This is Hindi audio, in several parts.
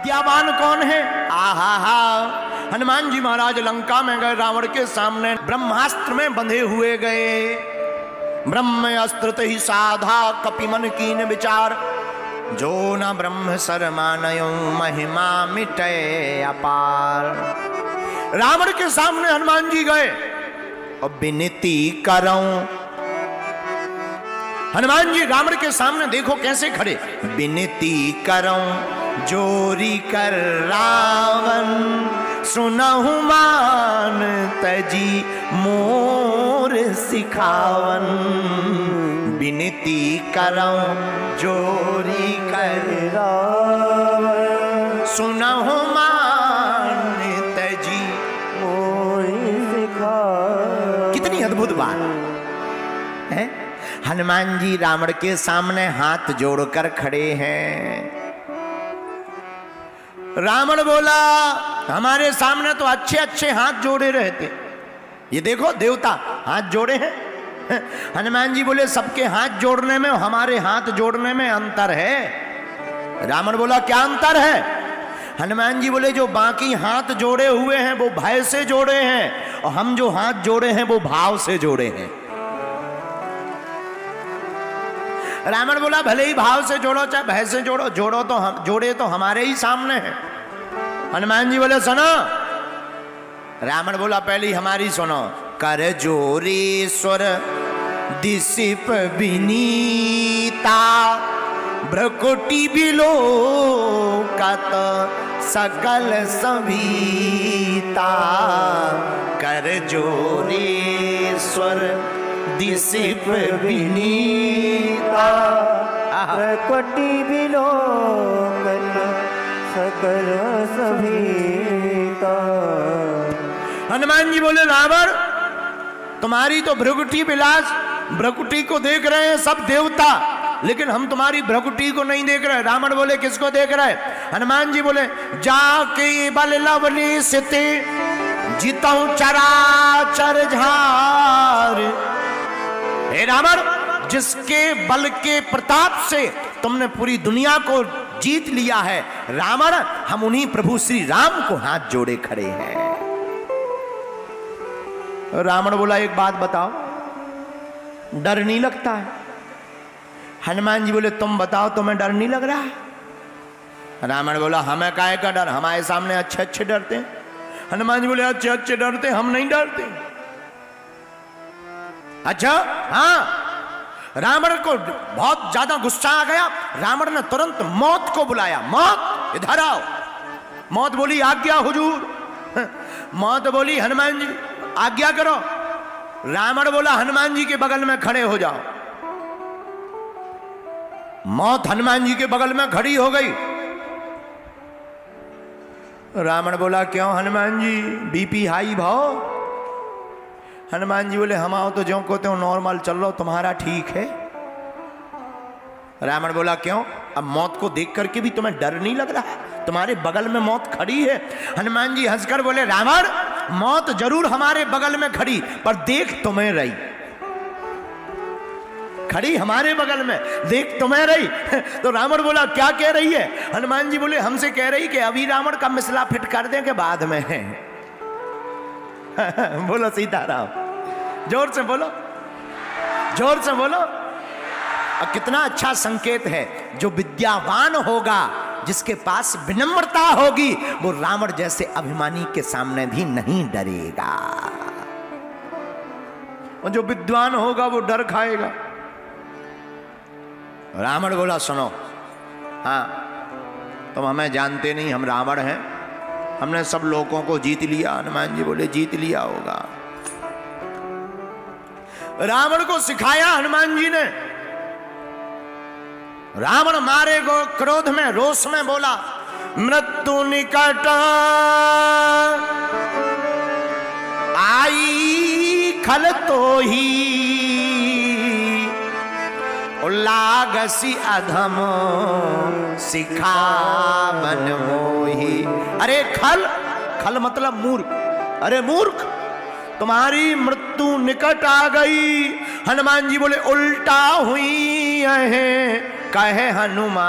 विद्यावान कौन है? आहा हा, हनुमान जी महाराज लंका में गए, रावण के सामने ब्रह्मास्त्र में बंधे हुए गए। ब्रह्म अस्त्र ही साधा कपिमन कीन विचार, जो न ब्रह्म सर मानयो महिमा मिटे अपार। रावण के सामने हनुमान जी गए और विनती करऊं। हनुमान जी रावण के सामने देखो कैसे खड़े, विनती करऊं जोरी कर रावण, सुनहु मान तजी मोर सिखावन। विनती करऊं जोरी कर रावण, सुनहु मान तजी मोर सिखावन। कितनी अद्भुत बात है। हनुमान जी रावण के सामने हाथ जोड़कर खड़े हैं। रावण बोला हमारे सामने तो अच्छे अच्छे हाथ जोड़े रहते, ये देखो देवता हाथ जोड़े हैं। हनुमान जी बोले सबके हाथ जोड़ने में हमारे हाथ जोड़ने में अंतर है। रावण बोला क्या अंतर है? हनुमान जी बोले जो बाकी हाथ जोड़े हुए हैं वो भय से जोड़े हैं, और हम जो हाथ जोड़े हैं वो भाव से जोड़े हैं। रावण बोला भले ही भाव से जोड़ो चाहे भय से जोड़ो, जोड़ो तो हम जोड़े तो हमारे ही सामने हैं। हनुमान जी बोले सुनो। रावण बोला पहले हमारी सुनो। कर जोरी स्वर दिसिप विनीता, भ्रकुटी बिलो कत सकल सभीता। कर जोरी स्वर दिसिप विनीता, भ्रकुटी बिलो कत सकल सभीता। हनुमान जी बोले रावण तुम्हारी तो भ्रकुटी विलास, भ्रकुटी को देख रहे हैं सब देवता, लेकिन हम तुम्हारी भ्रकुटी को नहीं देख रहे। रावण बोले किसको देख रहे? हनुमान जी बोले जाके बल लवली सिते जीतऊ चराचर झार। हे रावण जिसके बल के प्रताप से तुमने पूरी दुनिया को जीत लिया है, रावण हम उन्हीं प्रभु श्री राम को हाथ जोड़े खड़े हैं। रावण बोला एक बात बताओ, डर नहीं लगता है? हनुमान जी बोले तुम बताओ तुम्हें डर नहीं लग रहा है? रावण बोला हमें काहे का डर, हमारे सामने अच्छे अच्छे डरते हैं। हनुमान जी बोले अच्छे अच्छे डरते, हम नहीं डरते। अच्छा हाँ। रावण को बहुत ज्यादा गुस्सा आ गया। रावण ने तुरंत मौत को बुलाया, मौत इधर आओ। मौत बोली आज्ञा हुजूर। मौत बोली हनुमान जी आज्ञा करो। रावण बोला हनुमान जी के बगल में खड़े हो जाओ। मौत हनुमान जी के बगल में खड़ी हो गई। रावण बोला क्यों हनुमान जी बीपी हाई भाव? हनुमान जी बोले हम आओ तो जो को त्यों नॉर्मल चल रहा, तुम्हारा ठीक है। रावण बोला क्यों? अब मौत को देख करके भी तुम्हें डर नहीं लग रहा? तुम्हारे बगल में मौत खड़ी है। हनुमान जी हंसकर बोले रावण मौत जरूर हमारे बगल में खड़ी, पर देख तुम्हें रही। खड़ी हमारे बगल में, देख तुम्हें रही। तो रावण बोला क्या कह रही है? हनुमान जी बोले हमसे कह रही कि अभी रावण का मिसला फिट कर दें के बाद में है। बोलो सीताराम, जोर से बोलो, जोर से बोलो। और कितना अच्छा संकेत है, जो विद्यावान होगा, जिसके पास विनम्रता होगी, वो रावण जैसे अभिमानी के सामने भी नहीं डरेगा। और जो विद्वान होगा वो डर खाएगा। रावण बोला सुनो, हाँ तुम हमें जानते नहीं, हम रावण हैं, हमने सब लोगों को जीत लिया। हनुमान जी बोले जीत लिया होगा। रावण को सिखाया हनुमान जी ने। रावण मारे गो क्रोध में, रोष में बोला मृत्यु निकट आई खल तो ही, लागसी अधम सिखावन मोही। अरे खल, खल मतलब मूर्ख। अरे मूर्ख तुम्हारी मृत्यु निकट आ गई। हनुमान जी बोले उल्टा हुई है कहे हनुमाना।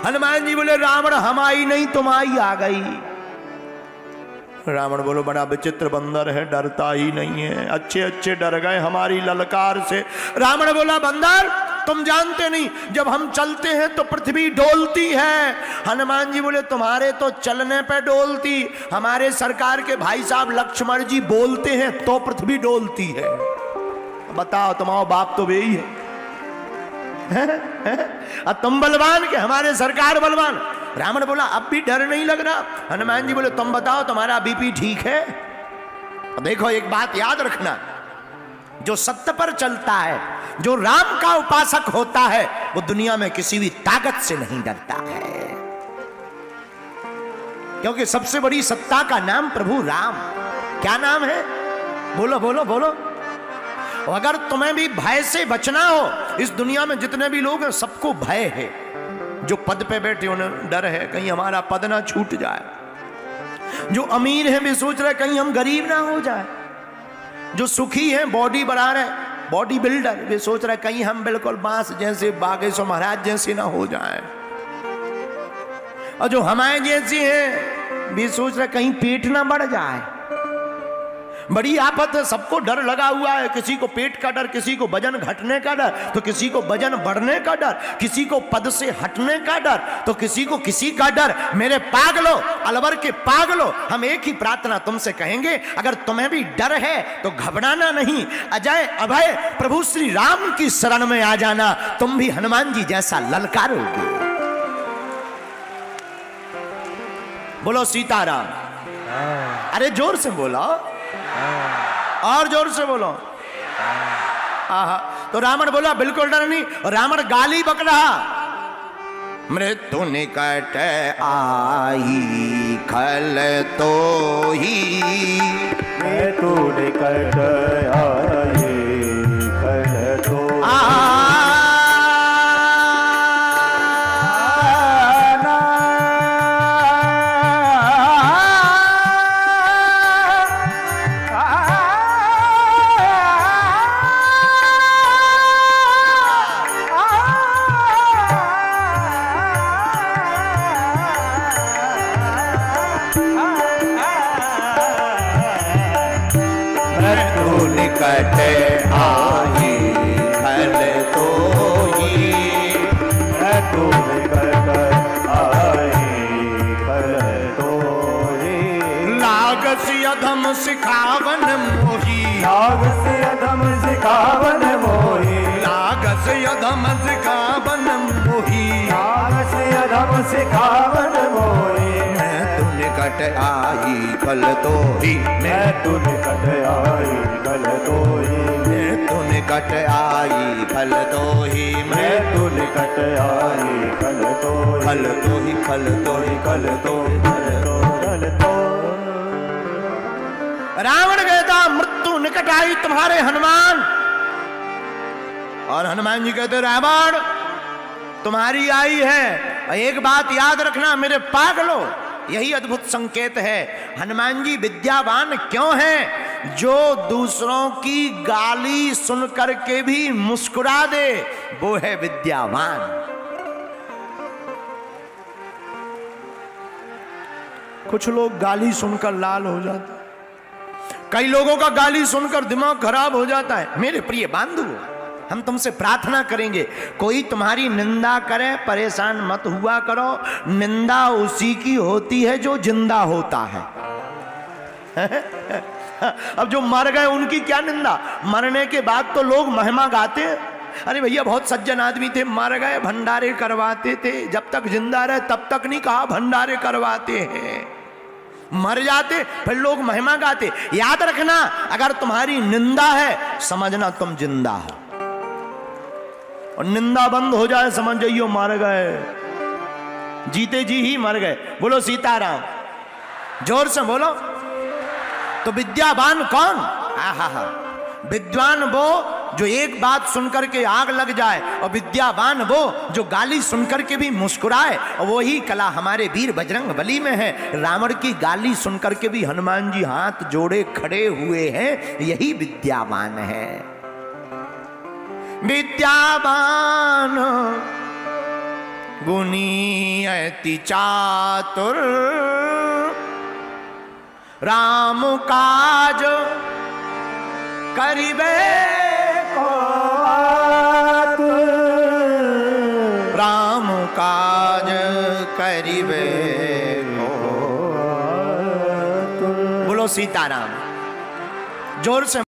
हनुमान जी बोले रावण हम आई नहीं तुम आई आ गई। रावण बोलो बड़ा विचित्र बंदर है, डरता ही नहीं है, अच्छे अच्छे डर गए हमारी ललकार से। रावण बोला बंदर तुम जानते नहीं जब हम चलते हैं तो पृथ्वी डोलती है। हनुमान जी बोले तुम्हारे तो चलने पे डोलती, हमारे सरकार के भाई साहब लक्ष्मण जी बोलते हैं तो पृथ्वी डोलती है। बताओ तुम्हारा बाप तो वे ही है, तुम बलवान के हमारे सरकार बलवान। रावण बोला अब भी डर नहीं लग रहा। हनुमान जी बोले तुम बताओ तुम्हारा बीपी ठीक है? देखो एक बात याद रखना, जो सत्य पर चलता है, जो राम का उपासक होता है, वो दुनिया में किसी भी ताकत से नहीं डरता है, क्योंकि सबसे बड़ी सत्ता का नाम प्रभु राम। क्या नाम है? बोलो बोलो बोलो। अगर तुम्हें भी भय से बचना हो, इस दुनिया में जितने भी लोग हैं सबको भय है। जो पद पे बैठे उन्हें डर है कहीं हमारा पद ना छूट जाए, जो अमीर हैं वे सोच रहे कहीं हम गरीब ना हो जाए, जो सुखी हैं बॉडी बना रहे बॉडी बिल्डर वे सोच रहे कहीं हम बिल्कुल बांस जैसे बागेश्वर महाराज जैसे ना हो जाए, और जो हमारे जैसे हैं वे सोच रहे कहीं पेट ना बढ़ जाए। बड़ी आफत है, सबको डर लगा हुआ है, किसी को पेट का डर, किसी को वजन घटने का डर, तो किसी को वजन बढ़ने का डर, किसी को पद से हटने का डर, तो किसी को किसी का डर। मेरे पागलो, अलवर के पागलो, हम एक ही प्रार्थना तुमसे कहेंगे, अगर तुम्हें भी डर है तो घबराना नहीं, अजय अभय प्रभु श्री राम की शरण में आ जाना, तुम भी हनुमान जी जैसा ललकारोगे। बोलो सीताराम। अरे जोर से बोलो, और जोर से बोलो। आहा, तो रावण बोला बिल्कुल डर नहीं। रावण गाली बक रहा, मृत्यु निकट आई खल तो ही, मृत्यु निकट आई खल तो सिखावन मोही, लागस अधम सिखावन मोही, लागस अधम सिखावन मोही, लागस अधम सिखावन मोही। मैं तू निकट आई खल तो ही, मैं तू निकट आई खल तो ही, मैं तू निकट आई खल तो ही, मैं तू निकट आई खल तो ही, खल तो ही खल तो ही खल तो खल तो। रावण कहता मृत्यु निकट आई तुम्हारे हनुमान, और हनुमान जी कहते रावण तुम्हारी आई है। एक बात याद रखना मेरे पागलो, यही अद्भुत संकेत है। हनुमान जी विद्यावान क्यों हैं? जो दूसरों की गाली सुन करके भी मुस्कुरा दे वो है विद्यावान। कुछ लोग गाली सुनकर लाल हो जाते, कई लोगों का गाली सुनकर दिमाग खराब हो जाता है। मेरे प्रिय बंधु, हम तुमसे प्रार्थना करेंगे, कोई तुम्हारी निंदा करे परेशान मत हुआ करो। निंदा उसी की होती है जो जिंदा होता है। अब जो मर गए उनकी क्या निंदा? मरने के बाद तो लोग महिमा गाते हैं, अरे भैया बहुत सज्जन आदमी थे, मर गए भंडारे करवाते थे, जब तक जिंदा रहे तब तक नहीं कहा भंडारे करवाते हैं, मर जाते फिर लोग महिमा गाते। याद रखना अगर तुम्हारी निंदा है समझना तुम जिंदा हो, और निंदा बंद हो जाए समझ जाइयो मर गए, जीते जी ही मर गए। बोलो सीताराम, जोर से बोलो। तो विद्यावान कौन? आहा, विद्वान वो जो एक बात सुनकर के आग लग जाए, और विद्यावान वो जो गाली सुनकर के भी मुस्कुराए। और वही कला हमारे वीर बजरंग बली में है। रावण की गाली सुनकर के भी हनुमान जी हाथ जोड़े खड़े हुए हैं, यही विद्यावान है। विद्यावान गुनी अति चातुर राम काज करिबे को राम काज करिबे को। बोलो सीताराम। जोर से